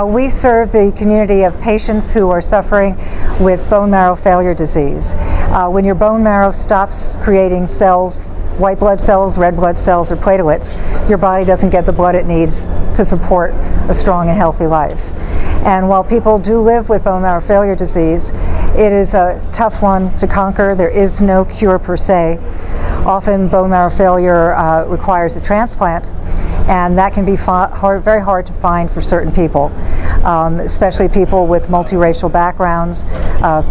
We serve the community of patients who are suffering with bone marrow failure disease. When your bone marrow stops creating cells, white blood cells, red blood cells, or platelets, your body doesn't get the blood it needs to support a strong and healthy life. And while people do live with bone marrow failure disease, it is a tough one to conquer. There is no cure per se. Often bone marrow failure requires a transplant, and that can be very hard to find for certain people, especially people with multiracial backgrounds.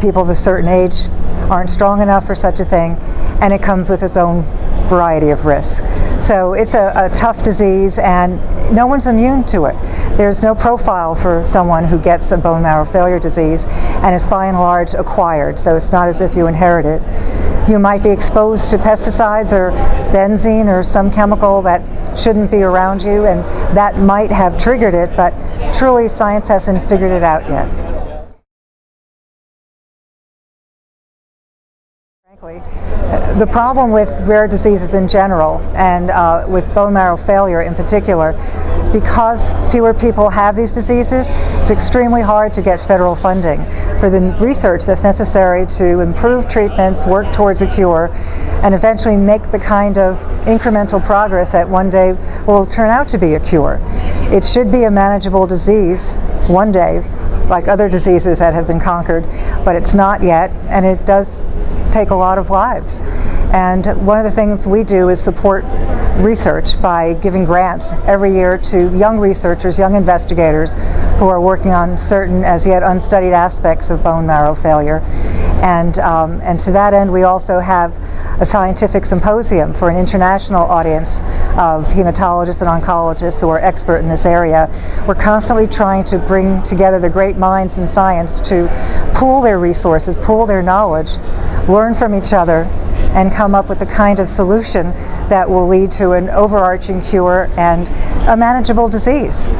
People of a certain age aren't strong enough for such a thing, and it comes with its own variety of risks. So it's a tough disease, and no one's immune to it. There's no profile for someone who gets a bone marrow failure disease, and it's by and large acquired, so it's not as if you inherit it. You might be exposed to pesticides or benzene or some chemical that shouldn't be around you, and that might have triggered it, but truly science hasn't figured it out yet. The problem with rare diseases in general, and with bone marrow failure in particular, because fewer people have these diseases, it's extremely hard to get federal funding for the research that's necessary to improve treatments, work towards a cure, and eventually make the kind of incremental progress that one day will turn out to be a cure. It should be a manageable disease one day, like other diseases that have been conquered, but it's not yet, and it does take a lot of lives. And one of the things we do is support research by giving grants every year to young researchers, young investigators who are working on certain as yet unstudied aspects of bone marrow failure. And to that end, we also have a scientific symposium for an international audience of hematologists and oncologists who are expert in this area. We're constantly trying to bring together the great minds in science to pool their resources, pool their knowledge, learn from each other, and come up with the kind of solution that will lead to an overarching cure and a manageable disease.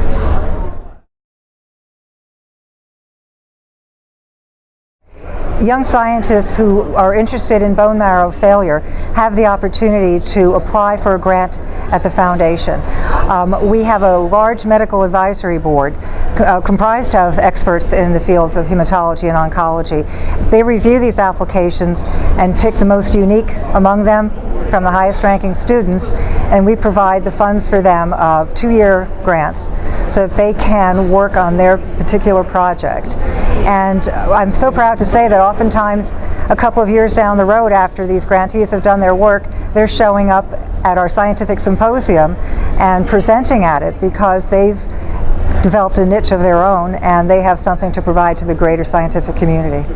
Young scientists who are interested in bone marrow failure have the opportunity to apply for a grant at the foundation. We have a large medical advisory board comprised of experts in the fields of hematology and oncology. They review these applications and pick the most unique among them from the highest ranking students, and we provide the funds for them of 2-year grants so that they can work on their particular project. And I'm so proud to say that oftentimes a couple of years down the road after these grantees have done their work, they're showing up at our scientific symposium and presenting at it because they've developed a niche of their own and they have something to provide to the greater scientific community.